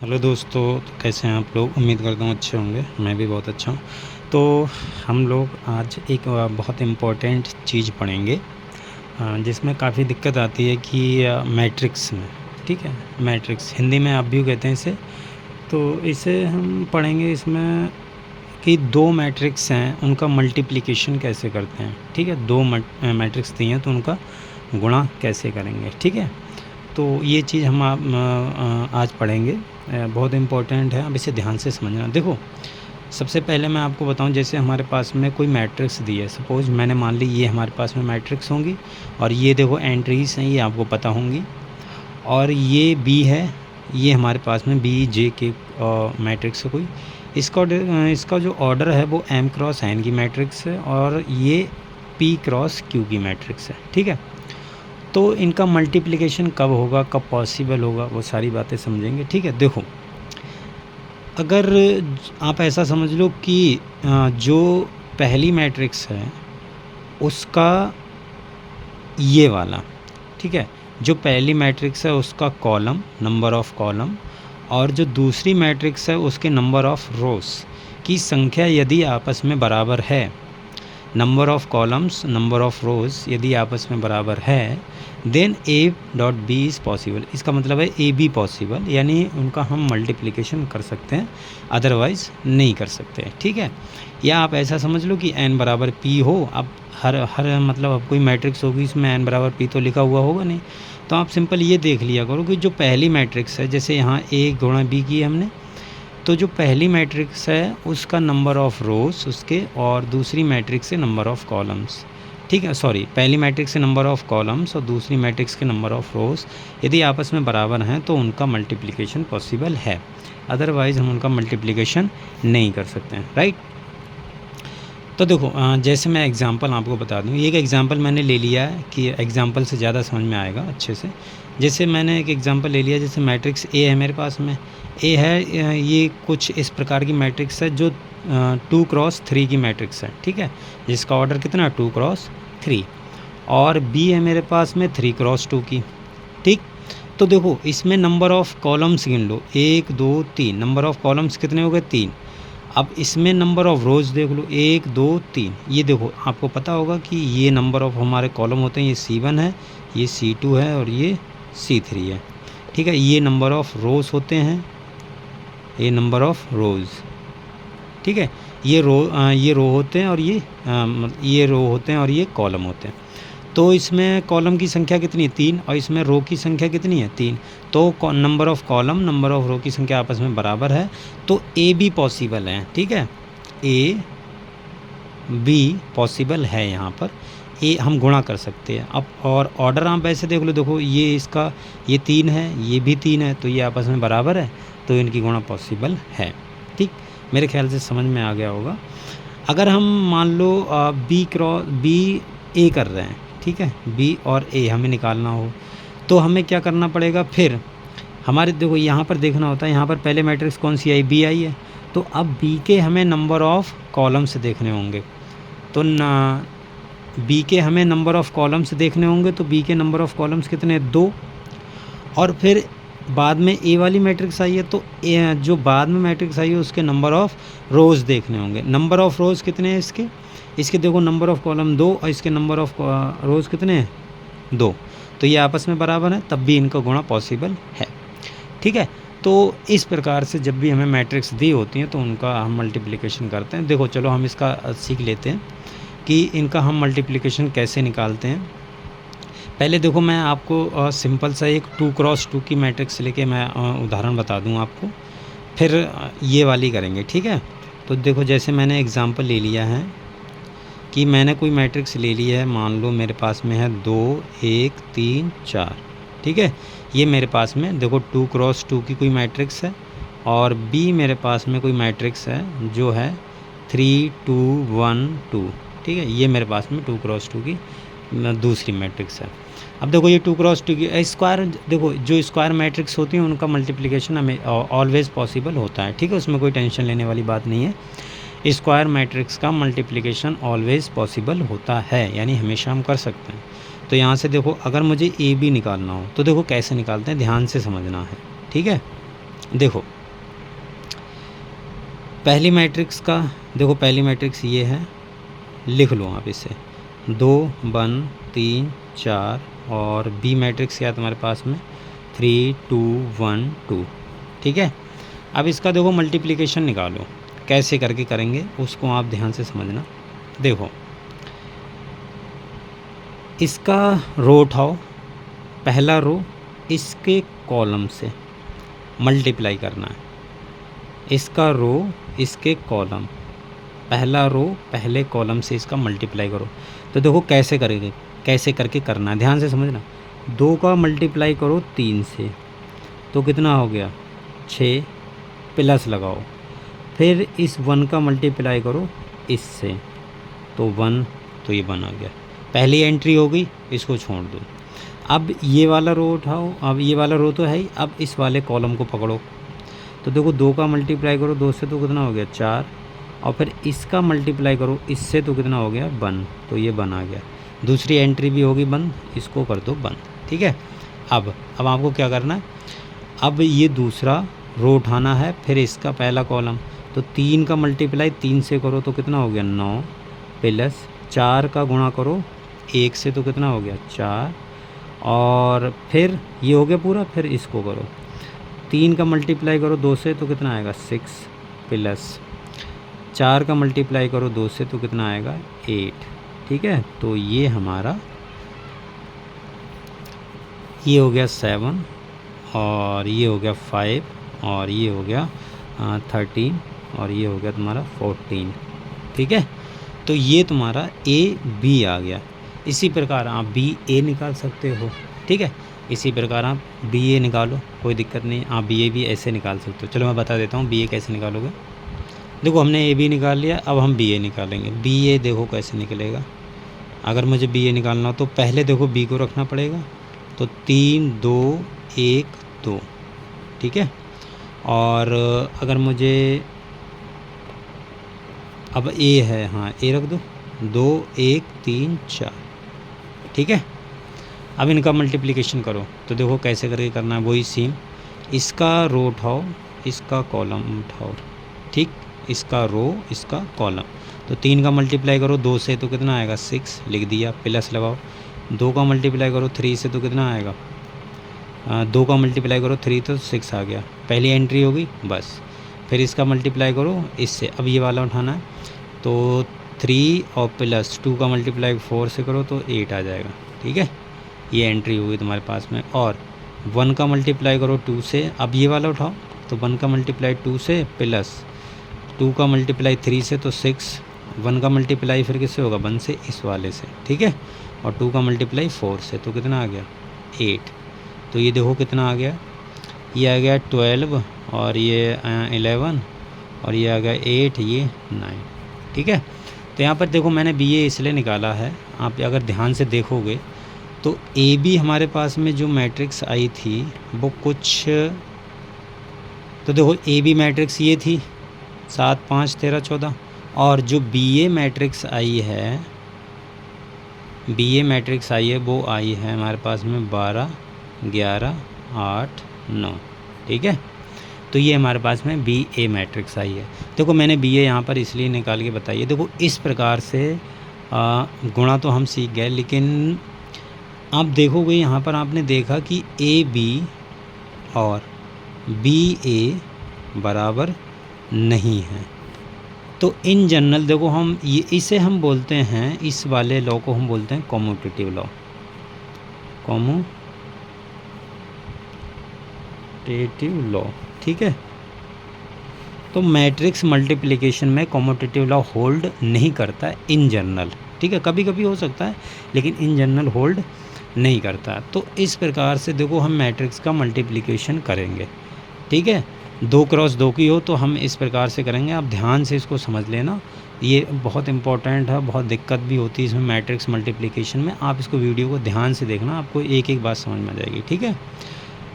Hello दोस्तों, तो कैसे हैं आप लोग। उम्मीद करता हूँ अच्छे होंगे। मैं भी बहुत अच्छा हूँ। तो हम लोग आज एक बहुत इम्पोर्टेंट चीज़ पढ़ेंगे जिसमें काफ़ी दिक्कत आती है कि मैट्रिक्स में। ठीक है, मैट्रिक्स हिंदी में आप भी कहते हैं इसे। तो इसे हम पढ़ेंगे इसमें कि दो मैट्रिक्स हैं, उनका मल्टीप्लिकेशन कैसे करते हैं। ठीक है, दो मैट्रिक्स दिए हैं तो उनका गुणा कैसे करेंगे। ठीक है, तो ये चीज़ हम आज पढ़ेंगे। बहुत इम्पोर्टेंट है, अब इसे ध्यान से समझना। देखो, सबसे पहले मैं आपको बताऊं, जैसे हमारे पास में कोई मैट्रिक्स दी है। सपोज़ मैंने मान ली ये हमारे पास में मैट्रिक्स होंगी और ये देखो एंट्रीज हैं, ये आपको पता होंगी। और ये बी है, ये हमारे पास में बी जे के मैट्रिक्स है कोई। इसका जो ऑर्डर है वो एम क्रॉस एन की मैट्रिक्स है और ये पी क्रॉस क्यू की मैट्रिक्स है। ठीक है, तो इनका मल्टीप्लिकेशन कब होगा, कब पॉसिबल होगा, वो सारी बातें समझेंगे। ठीक है, देखो, अगर आप ऐसा समझ लो कि जो पहली मैट्रिक्स है उसका ये वाला, ठीक है, जो पहली मैट्रिक्स है उसका कॉलम, नंबर ऑफ कॉलम, और जो दूसरी मैट्रिक्स है उसके नंबर ऑफ रोज की संख्या यदि आपस में बराबर है, number of columns number of rows यदि आपस में बराबर है, then A dot B is possible. इसका मतलब है ए बी पॉसिबल, यानी उनका हम मल्टीप्लिकेशन कर सकते हैं, अदरवाइज़ नहीं कर सकते। ठीक है, या आप ऐसा समझ लो कि एन बराबर पी हो। अब हर मतलब अब कोई मैट्रिक्स होगी इसमें एन बराबर पी तो लिखा हुआ होगा नहीं, तो आप सिंपल ये देख लिया करो कि जो पहली मैट्रिक्स है, जैसे यहाँ ए गुणा बी की हमने, तो जो पहली मैट्रिक्स है उसका नंबर ऑफ़ रोज़ उसके, और दूसरी मैट्रिक्स से नंबर ऑफ़ कॉलम्स। ठीक है, सॉरी, पहली मैट्रिक्स से नंबर ऑफ़ कॉलम्स और दूसरी मैट्रिक्स के नंबर ऑफ़ रोज़ यदि आपस में बराबर हैं तो उनका मल्टीप्लिकेशन पॉसिबल है, अदरवाइज़ हम उनका मल्टीप्लिकेशन नहीं कर सकते हैं। राइट, तो देखो, जैसे मैं एग्ज़ाम्पल आपको बता दूँ, एक एग्ज़ाम्पल मैंने ले लिया है कि एग्ज़ाम्पल से ज़्यादा समझ में आएगा अच्छे से। जैसे मैंने एक एग्ज़ाम्पल ले लिया, जैसे मैट्रिक्स ए है मेरे पास में। ए है, ये कुछ इस प्रकार की मैट्रिक्स है जो 2 क्रॉस 3 की मैट्रिक्स है। ठीक है, जिसका ऑर्डर कितना है, 2 क्रॉस 3। और बी है मेरे पास में 3 क्रॉस 2 की। ठीक, तो देखो इसमें नंबर ऑफ़ कॉलम्स गिन लो, 1 2 3। नंबर ऑफ़ कॉलम्स कितने हो गए, 3। अब इसमें नंबर ऑफ़ रोज़ देख लो, 1 2 3। ये देखो, आपको पता होगा कि ये नंबर ऑफ़ हमारे कॉलम होते हैं, ये C1 है, ये C2 है और ये C3 है। ठीक है, ये नंबर ऑफ़ रोज़ होते हैं, ये नंबर ऑफ़ रोज़। ठीक है, ये रो होते हैं और ये रो होते हैं और ये कॉलम होते हैं। तो इसमें कॉलम की संख्या कितनी है, 3, और इसमें रो की संख्या कितनी है, 3। तो number of column number of row की संख्या आपस में बराबर है, तो ए बी पॉसिबल है। ठीक है, ए बी पॉसिबल है, यहाँ पर ए हम गुणा कर सकते हैं। अब और ऑर्डर आप ऐसे देख लो, देखो ये इसका, ये 3 है, ये भी 3 है, तो ये आपस में बराबर है, तो इनकी गुणा पॉसिबल है। ठीक, मेरे ख्याल से समझ में आ गया होगा। अगर हम मान लो बी ए कर रहे हैं, ठीक है, बी और ए हमें निकालना हो, तो हमें क्या करना पड़ेगा फिर। हमारे देखो यहाँ पर देखना होता है, यहाँ पर पहले मैट्रिक्स कौन सी आई, बी आई है, तो अब बी के हमें नंबर ऑफ़ कॉलम्स देखने होंगे। तो बी के हमें नंबर ऑफ़ कॉलम्स देखने होंगे, तो बी के नंबर ऑफ़ कॉलम्स कितने, 2। और फिर बाद में ए वाली मैट्रिक्स आई है, तो जो बाद में मैट्रिक्स आई है उसके नंबर ऑफ़ रोज़ देखने होंगे। नंबर ऑफ़ रोज़ कितने हैं इसके देखो, नंबर ऑफ़ कॉलम 2 और इसके नंबर ऑफ़ रोज़ कितने हैं, 2। तो ये आपस में बराबर है, तब भी इनका गुणा पॉसिबल है। ठीक है, तो इस प्रकार से जब भी हमें मैट्रिक्स दी होती हैं तो उनका हम मल्टीप्लिकेशन करते हैं। देखो, चलो हम इसका सीख लेते हैं कि इनका हम मल्टीप्लिकेशन कैसे निकालते हैं। पहले देखो, मैं आपको सिंपल सा एक 2 क्रॉस 2 की मैट्रिक्स लेके मैं उदाहरण बता दूं आपको, फिर ये वाली करेंगे। ठीक है, तो देखो, जैसे मैंने एग्ज़ाम्पल ले लिया है कि मैंने कोई मैट्रिक्स ले ली है, मान लो मेरे पास में है 2 1 3 4। ठीक है, ये मेरे पास में देखो 2 क्रॉस 2 की कोई मैट्रिक्स है, और बी मेरे पास में कोई मैट्रिक्स है जो है 3 2 1 2। ठीक है, ये मेरे पास में 2 क्रॉस 2 की दूसरी मैट्रिक्स है। अब देखो, ये 2 क्रॉस 2 की स्क्वायर, देखो जो स्क्वायर मैट्रिक्स होती हैं उनका मल्टीप्लिकेशन हमें ऑलवेज़ पॉसिबल होता है। ठीक है, उसमें कोई टेंशन लेने वाली बात नहीं है। स्क्वायर मैट्रिक्स का मल्टीप्लिकेशन ऑलवेज़ पॉसिबल होता है, यानी हमेशा हम कर सकते हैं। तो यहाँ से देखो, अगर मुझे ए बी निकालना हो तो देखो कैसे निकालते हैं, ध्यान से समझना है। ठीक है, देखो पहली मैट्रिक्स का, देखो पहली मैट्रिक्स ये है, लिख लो आप इसे 2 1 3 4, और बी मैट्रिक्स क्या है तुम्हारे पास में 3 2 1 2। ठीक है, अब इसका देखो मल्टीप्लिकेशन निकालो, कैसे करके करेंगे उसको आप ध्यान से समझना। देखो इसका रो उठाओ, पहला रो इसके कॉलम से मल्टीप्लाई करना है, इसका रो इसके कॉलम, पहला रो पहले कॉलम से इसका मल्टीप्लाई करो। तो देखो कैसे करेंगे, कैसे करके करना है, ध्यान से समझना। 2 का मल्टीप्लाई करो 3 से तो कितना हो गया 6, प्लस लगाओ, फिर इस 1 का मल्टीप्लाई करो इससे तो 1, तो ये 1 आ गया, पहली एंट्री हो गई, इसको छोड़ दो। अब ये वाला रो उठाओ, अब ये वाला रो तो है ही, अब इस वाले कॉलम को पकड़ो। तो देखो 2 का मल्टीप्लाई करो 2 से तो कितना हो गया 4, और फिर इसका मल्टीप्लाई करो इससे तो कितना हो गया 1, तो ये 1 आ गया। दूसरी एंट्री भी होगी 1, इसको कर दो 1। ठीक है, अब आपको क्या करना है, अब ये दूसरा रो उठाना है, फिर इसका पहला कॉलम, तो 3 का मल्टीप्लाई 3 से करो तो कितना हो गया 9, प्लस 4 का गुणा करो 1 से तो कितना हो गया 4, और फिर ये हो गया पूरा, फिर इसको करो 3 का मल्टीप्लाई करो 2 से तो कितना आएगा 6, प्लस 4 का मल्टीप्लाई करो 2 से तो कितना आएगा 8। ठीक है, तो ये हमारा ये हो गया 7, और ये हो गया 5, और ये हो गया 13, और ये हो गया तुम्हारा 14। ठीक है, तो ये तुम्हारा ए बी आ गया। इसी प्रकार आप बी ए निकाल सकते हो। ठीक है, इसी प्रकार आप बी ए निकालो, कोई दिक्कत नहीं, आप बी ए भी ऐसे निकाल सकते हो। चलो मैं बता देता हूँ बी ए कैसे निकालोगे। देखो हमने ए बी निकाल लिया, अब हम बी ए निकालेंगे। बी ए देखो कैसे निकलेगा, अगर मुझे बी ए निकालना हो तो पहले देखो बी को रखना पड़ेगा, तो 3 2 1 2। ठीक है, और अगर मुझे अब ए है, हाँ ए रख दो, 2 1 3 4। ठीक है, अब इनका मल्टीप्लिकेशन करो, तो देखो कैसे करके करना है, वही सेम, इसका रो उठाओ इसका कॉलम उठाओ। ठीक, इसका रो इसका कॉलम, तो 3 का मल्टीप्लाई करो 2 से तो कितना आएगा 6, लिख दिया, प्लस लगाओ। 2 का मल्टीप्लाई करो 3 से तो कितना आएगा 2 का मल्टीप्लाई करो 3 तो 6 आ गया, पहली एंट्री होगी बस। फिर इसका मल्टीप्लाई करो इससे, अब ये वाला उठाना है, तो 3 और प्लस 2 का मल्टीप्लाई 4 से करो तो 8 आ जाएगा। ठीक है, ये एंट्री होगी तुम्हारे पास में। और 1 का मल्टीप्लाई करो 2 से, अब ये वाला उठाओ, तो 1 का मल्टीप्लाई 2 से, प्लस 2 का मल्टीप्लाई 3 से तो 6, 1 का मल्टीप्लाई फिर किससे होगा 1 से, इस वाले से। ठीक है, और 2 का मल्टीप्लाई 4 से तो कितना आ गया 8। तो ये देखो कितना आ गया, ये आ गया 12, और ये 11, और ये आ गया 8, ये 9। ठीक है, तो यहाँ पर देखो मैंने बी ए इसलिए निकाला है, आप अगर ध्यान से देखोगे तो ए बी हमारे पास में जो मैट्रिक्स आई थी वो कुछ, तो देखो ए बी मैट्रिक्स ये थी 7 5 13 14, और जो बी ए मैट्रिक्स आई है, बी ए मैट्रिक्स आई है वो आई है हमारे पास में 12 11 8 9। ठीक है, तो ये हमारे पास में बी ए मैट्रिक्स आई है। देखो मैंने बी ए यहाँ पर इसलिए निकाल के बताई है। देखो इस प्रकार से गुणा तो हम सीख गए, लेकिन आप देखोगे यहाँ पर आपने देखा कि ए बी और बी ए बराबर नहीं है। तो इन जनरल देखो हम ये इसे हम बोलते हैं, इस वाले लॉ को हम बोलते हैं कॉम्यूटेटिव लॉ, कॉम्यूटेटिव लॉ। ठीक है, तो मैट्रिक्स मल्टीप्लिकेशन में कॉम्यूटेटिव लॉ होल्ड नहीं करता इन जनरल। ठीक है, कभी कभी हो सकता है, लेकिन इन जनरल होल्ड नहीं करता। तो इस प्रकार से देखो हम मैट्रिक्स का मल्टीप्लिकेशन करेंगे। ठीक है, 2 क्रॉस 2 की हो तो हम इस प्रकार से करेंगे। आप ध्यान से इसको समझ लेना, ये बहुत इंपॉर्टेंट है, बहुत दिक्कत भी होती है इसमें मैट्रिक्स मल्टीप्लिकेशन में। आप इसको वीडियो को ध्यान से देखना, आपको एक एक बात समझ में आ जाएगी। ठीक है,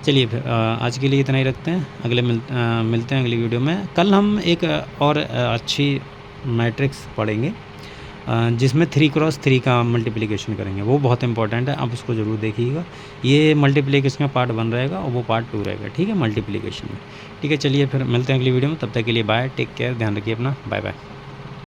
चलिए फिर आज के लिए इतना ही रखते हैं, अगले मिलते हैं अगली वीडियो में। कल हम एक और अच्छी मैट्रिक्स पढ़ेंगे, जिसमें 3x3 का मल्टीप्लिकेशन करेंगे, वो बहुत इंपॉर्टेंट है, आप उसको ज़रूर देखिएगा। ये मल्टीप्लिकेशन का पार्ट 1 रहेगा और वो पार्ट 2 रहेगा, ठीक है, मल्टीप्लिकेशन में। ठीक है, चलिए फिर मिलते हैं अगली वीडियो में, तब तक के लिए बाय, टेक केयर, ध्यान रखिए अपना, बाय बाय।